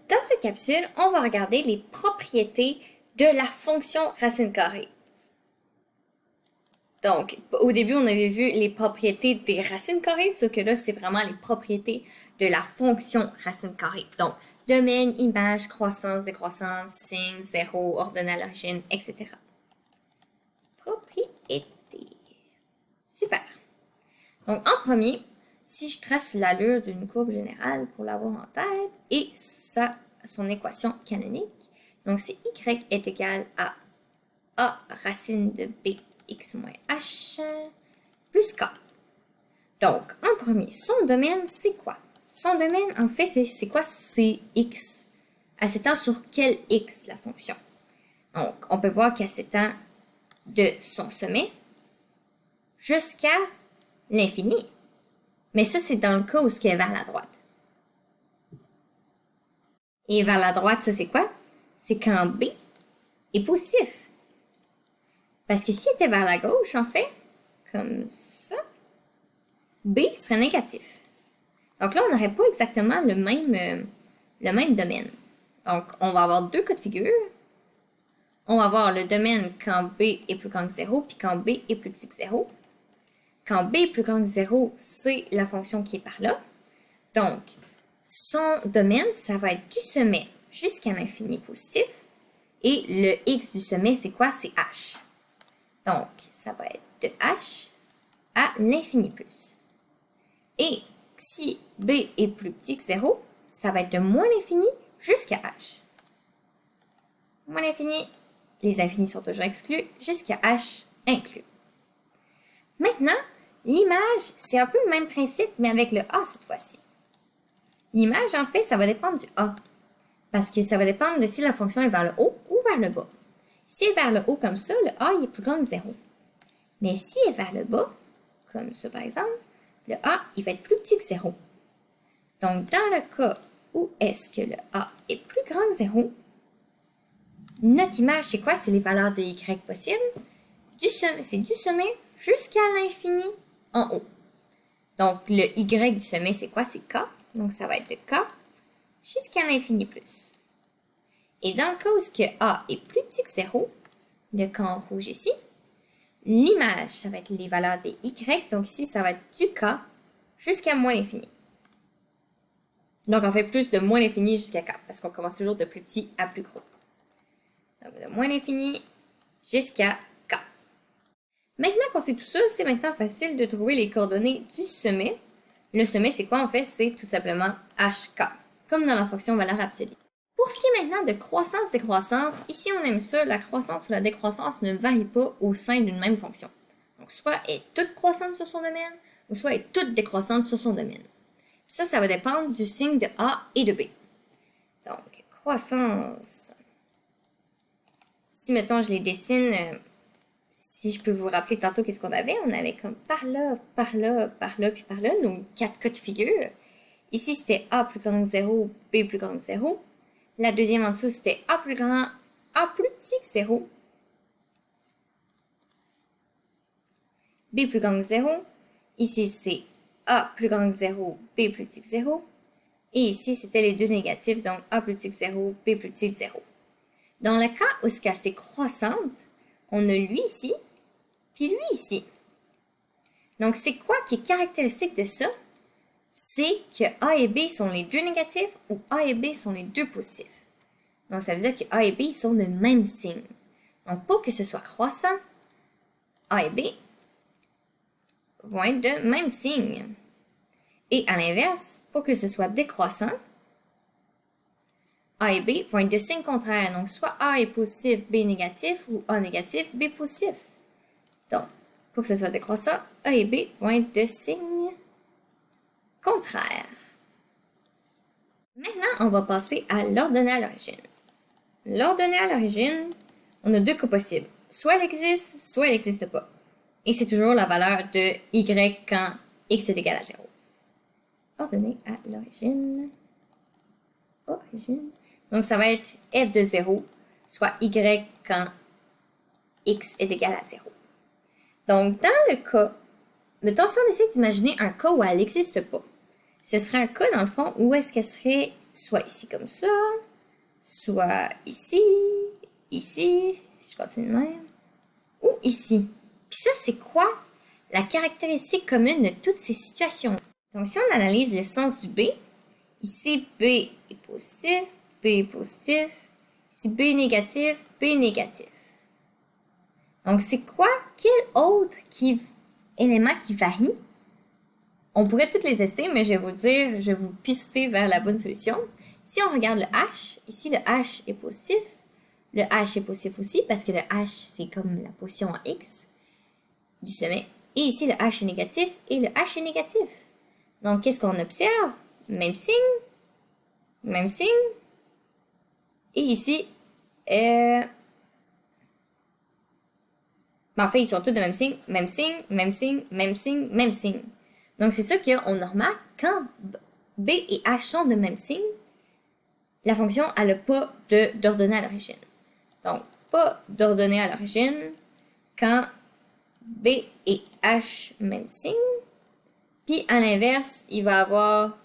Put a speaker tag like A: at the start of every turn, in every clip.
A: Dans cette capsule, on va regarder les propriétés de la fonction racine carrée. Donc, au début, on avait vu les propriétés des racines carrées, sauf que là, c'est vraiment les propriétés de la fonction racine carrée. Donc, domaine, image, croissance, décroissance, signe, zéro, ordonnée à l'origine, etc. Propriétés. Super. Donc, en premier, si je trace l'allure d'une courbe générale pour l'avoir en tête et son équation canonique, donc c'est y est égal à a racine de b x moins h plus k. Donc, en premier, son domaine, c'est quoi? Son domaine, en fait, c'est quoi? C'est x. Elle s'étend sur quel x, la fonction? Donc, on peut voir qu'elle s'étend de son sommet jusqu'à l'infini. Mais ça, c'est dans le cas où c'est vers la droite. Et vers la droite, ça, c'est quoi? C'est quand b est positif. Parce que s'il était vers la gauche, en fait, comme ça, b serait négatif. Donc là, on n'aurait pas exactement le même domaine. Donc, on va avoir deux cas de figure. On va avoir le domaine quand b est plus grand que 0, puis quand b est plus petit que 0. Quand b est plus grand que 0, c'est la fonction qui est par là. Donc, son domaine, ça va être du sommet jusqu'à l'infini positif. Et le x du sommet, c'est quoi? C'est h. Donc, ça va être de h à l'infini plus. Et si b est plus petit que 0, ça va être de moins l'infini jusqu'à h. Moins l'infini, les infinis sont toujours exclus, jusqu'à h inclus. Maintenant, l'image, c'est un peu le même principe, mais avec le a cette fois-ci. L'image, en fait, ça va dépendre du a. Parce que ça va dépendre de si la fonction est vers le haut ou vers le bas. Si elle est vers le haut comme ça, le a il est plus grand que 0. Mais si elle est vers le bas, comme ça par exemple, le a il va être plus petit que 0. Donc, dans le cas où est-ce que le a est plus grand que 0, notre image, c'est quoi? C'est les valeurs de y possibles. C'est du sommet jusqu'à l'infini en haut. Donc, le y du sommet, c'est quoi? C'est k. Donc, ça va être de k jusqu'à l'infini plus. Et dans le cas où a est plus petit que 0, le cas en rouge ici, l'image, ça va être les valeurs des y. Donc, ici, ça va être du k jusqu'à moins l'infini. Donc, on fait plus de moins l'infini jusqu'à k, parce qu'on commence toujours de plus petit à plus gros. Donc, de moins l'infini jusqu'à k. Maintenant qu'on sait tout ça, c'est maintenant facile de trouver les coordonnées du sommet. Le sommet, c'est quoi en fait? C'est tout simplement hk, comme dans la fonction valeur absolue. Pour ce qui est maintenant de croissance-décroissance, ici on aime ça, la croissance ou la décroissance ne varie pas au sein d'une même fonction. Donc, soit est toute croissante sur son domaine, ou soit est toute décroissante sur son domaine. Puis ça va dépendre du signe de A et de B. Donc, croissance. Si, mettons, je les dessine, si je peux vous rappeler tantôt qu'est-ce qu'on avait, on avait comme par là, par là, par là, puis par là, nos 4 cas de figure. Ici, c'était A plus grand que 0, B plus grand que 0. La deuxième en dessous, c'était A plus grand, A plus petit que 0. B plus grand que 0. Ici, c'est A plus grand que 0, B plus petit que 0. Et ici, c'était les deux négatifs, donc A plus petit que 0, B plus petit que 0. Dans le cas où c'est croissante, on a lui ici, puis lui ici. Donc, c'est quoi qui est caractéristique de ça? C'est que A et B sont les deux négatifs ou A et B sont les deux positifs. Donc, ça veut dire que A et B sont le même signe. Donc, pour que ce soit croissant, A et B vont être de même signe. Et à l'inverse, pour que ce soit décroissant, A et B vont être de signe contraire. Donc, soit A est positif, B négatif, ou A négatif, B positif. Donc, pour que ce soit décroissant, A et B vont être de signe contraire. Maintenant, on va passer à l'ordonnée à l'origine. L'ordonnée à l'origine, on a deux cas possibles. Soit elle existe, soit elle n'existe pas. Et c'est toujours la valeur de y quand x est égal à 0. Ordonnée à l'origine. Origine. Donc, ça va être f de 0, soit y quand x est égal à 0. Donc, dans le cas, mettons si on essaie d'imaginer un cas où elle n'existe pas, ce serait un cas, dans le fond, où est-ce qu'elle serait soit ici comme ça, soit ici, ici, si je continue de même, ou ici. Puis ça, c'est quoi la caractéristique commune de toutes ces situations? Donc, si on analyse le sens du B, ici B est positif, B est positif, ici B est négatif, B est négatif. Donc, c'est quoi? Quel autre élément qui varie? On pourrait toutes les tester, mais je vais vous dire, je vais vous pister vers la bonne solution. Si on regarde le H, ici le H est positif, le H est positif aussi parce que le H c'est comme la position en X du sommet. Et ici le H est négatif et le H est négatif. Donc qu'est-ce qu'on observe? Même signe, même signe. Et ici, en fait, ils sont tous de même signe, même signe, même signe, même signe, même signe. Donc, c'est ça qu'on remarque, quand B et H sont de même signe, la fonction, elle n'a pas d'ordonnée à l'origine. Donc, pas d'ordonnée à l'origine quand B et H même signe. Puis, à l'inverse, il va avoir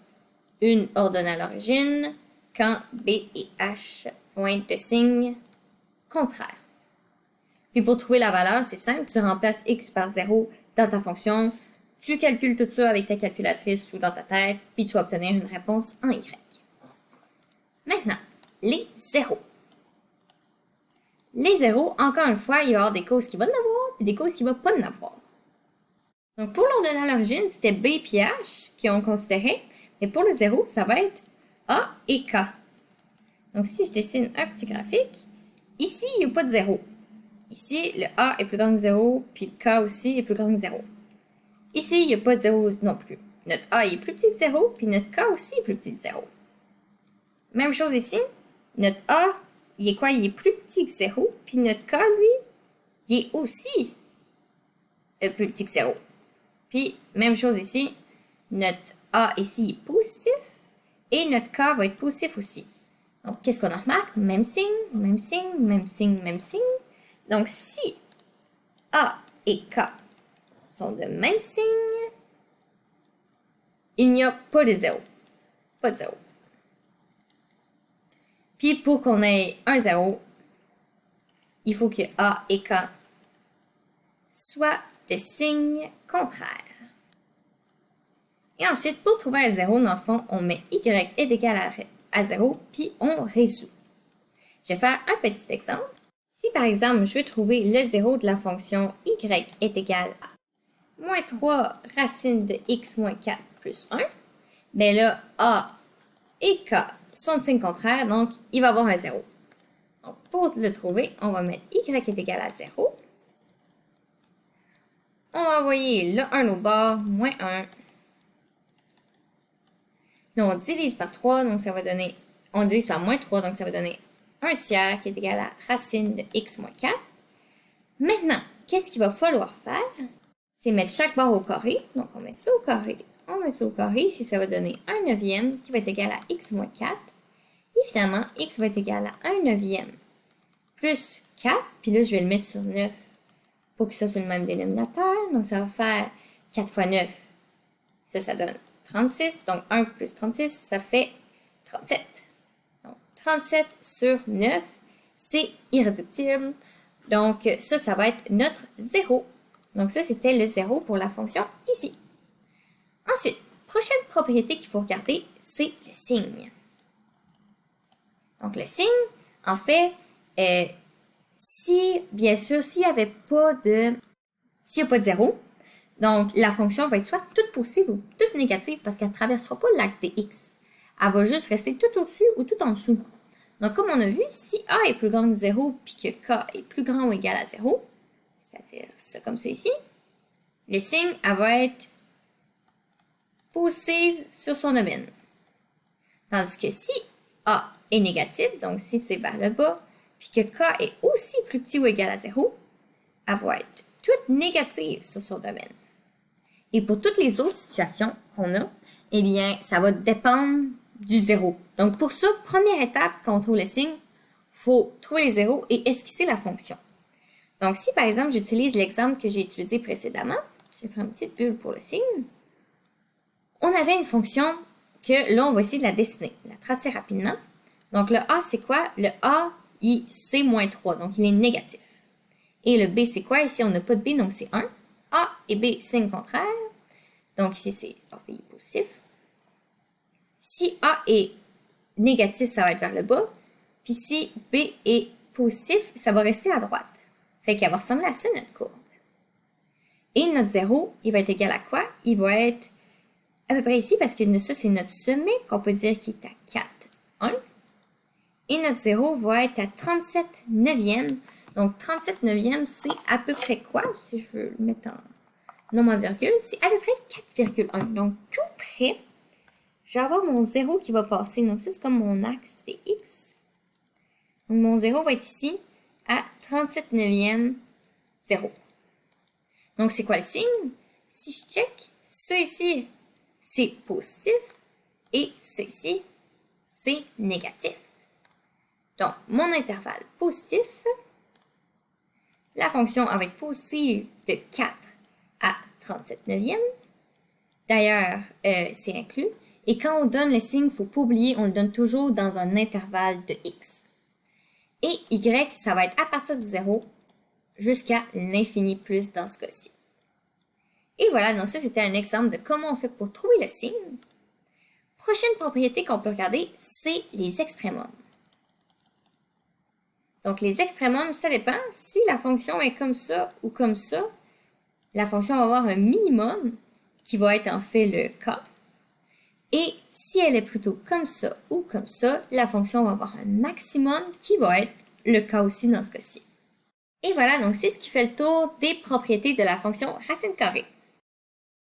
A: une ordonnée à l'origine quand B et H vont être de signe contraire. Puis pour trouver la valeur, c'est simple, tu remplaces x par 0 dans ta fonction, tu calcules tout ça avec ta calculatrice ou dans ta tête, puis tu vas obtenir une réponse en y. Maintenant, les zéros. Les zéros, encore une fois, il va y avoir des causes qui vont en avoir, puis des causes qui ne vont pas en avoir. Donc pour l'ordonnée à l'origine, c'était B et H qui ont considéré, mais pour le zéro, ça va être A et K. Donc si je dessine un petit graphique, ici, il n'y a pas de zéro. Ici, le A est plus grand que 0, puis le K aussi est plus grand que 0. Ici, il n'y a pas de 0 non plus. Notre A est plus petit que 0, puis notre K aussi est plus petit que 0. Même chose ici. Notre A, il est quoi? Il est plus petit que 0, puis notre K, lui, il est aussi plus petit que 0. Puis, même chose ici. Notre A ici est positif, et notre K va être positif aussi. Donc, qu'est-ce qu'on en remarque? Même signe, même signe, même signe, même signe. Donc, si A et K sont de même signe, il n'y a pas de 0. Pas de 0. Puis, pour qu'on ait un 0, il faut que A et K soient de signe contraire. Et ensuite, pour trouver un 0, dans le fond, on met Y est égal à 0, puis on résout. Je vais faire un petit exemple. Si par exemple, je veux trouver le 0 de la fonction y est égal à moins 3 racine de x moins 4 plus 1, bien là, A et K sont de signe contraire, donc il va y avoir un 0. Donc pour le trouver, on va mettre y est égal à 0. On va envoyer le 1 au bord, moins 1. Là, on divise par 3, donc ça va donner, on divise par moins 3, donc ça va donner 1 tiers qui est égal à racine de x moins 4. Maintenant, qu'est-ce qu'il va falloir faire? C'est mettre chaque barre au carré. Donc, on met ça au carré. On met ça au carré. Ici, ça va donner 1 neuvième qui va être égal à x moins 4. Évidemment, x va être égal à 1 neuvième plus 4. Puis là, je vais le mettre sur 9 pour que ça soit le même dénominateur. Donc, ça va faire 4 fois 9. Ça donne 36. Donc, 1 plus 36, ça fait 37. 37 sur 9, c'est irréductible. Donc, ça va être notre 0. Donc, ça, c'était le 0 pour la fonction ici. Ensuite, prochaine propriété qu'il faut regarder, c'est le signe. Donc, le signe, en fait, bien sûr, s'il n'y a pas de 0, donc la fonction va être soit toute positive ou toute négative parce qu'elle ne traversera pas l'axe des x. Elle va juste rester tout au-dessus ou tout en dessous. Donc, comme on a vu, si A est plus grand que 0 puis que K est plus grand ou égal à 0, c'est-à-dire ça comme ça ici, le signe, elle va être positive sur son domaine. Tandis que si A est négatif, donc si c'est vers le bas, puis que K est aussi plus petit ou égal à 0, elle va être toute négative sur son domaine. Et pour toutes les autres situations qu'on a, eh bien, ça va dépendre du 0. Donc, pour ça, première étape, quand on trouve le signe, il faut trouver les zéros et esquisser la fonction. Donc, si par exemple, j'utilise l'exemple que j'ai utilisé précédemment, je vais faire une petite bulle pour le signe, on avait une fonction que là, on va essayer de la dessiner, la tracer rapidement. Donc, le A, c'est quoi? Le A, c'est moins 3, donc il est négatif. Et le B, c'est quoi? Ici, on n'a pas de B, donc c'est 1. A et B, signe contraire. Donc ici, c'est il est positif. Si A est négatif, ça va être vers le bas. Puis si B est positif, ça va rester à droite. Fait qu'elle va ressembler à ça, notre courbe. Et notre 0, il va être égal à quoi? Il va être à peu près ici, parce que ça, c'est notre sommet qu'on peut dire qui est à 4, 1. Et notre 0 va être à 37 neuvième. Donc, 37 neuvième, c'est à peu près quoi? Si je veux le mettre en nombre en virgule, c'est à peu près 4,1. Donc, tout près, je vais avoir mon 0 qui va passer. Donc, ça, c'est comme mon axe, c'est X. Donc, mon 0 va être ici à 37 neuvième 0. Donc, c'est quoi le signe? Si je check, ça ici, c'est positif et ça ici, c'est négatif. Donc, mon intervalle positif, la fonction va être positive de 4 à 37 neuvième. D'ailleurs, c'est inclus. Et quand on donne le signe, il ne faut pas oublier, on le donne toujours dans un intervalle de x. Et y, ça va être à partir de 0 jusqu'à l'infini plus dans ce cas-ci. Et voilà, donc ça, c'était un exemple de comment on fait pour trouver le signe. Prochaine propriété qu'on peut regarder, c'est les extrémums. Donc, les extrémums, ça dépend. Si la fonction est comme ça ou comme ça, la fonction va avoir un minimum qui va être en fait le k. Et si elle est plutôt comme ça ou comme ça, la fonction va avoir un maximum qui va être le k aussi dans ce cas-ci. Et voilà, donc c'est ce qui fait le tour des propriétés de la fonction racine carrée.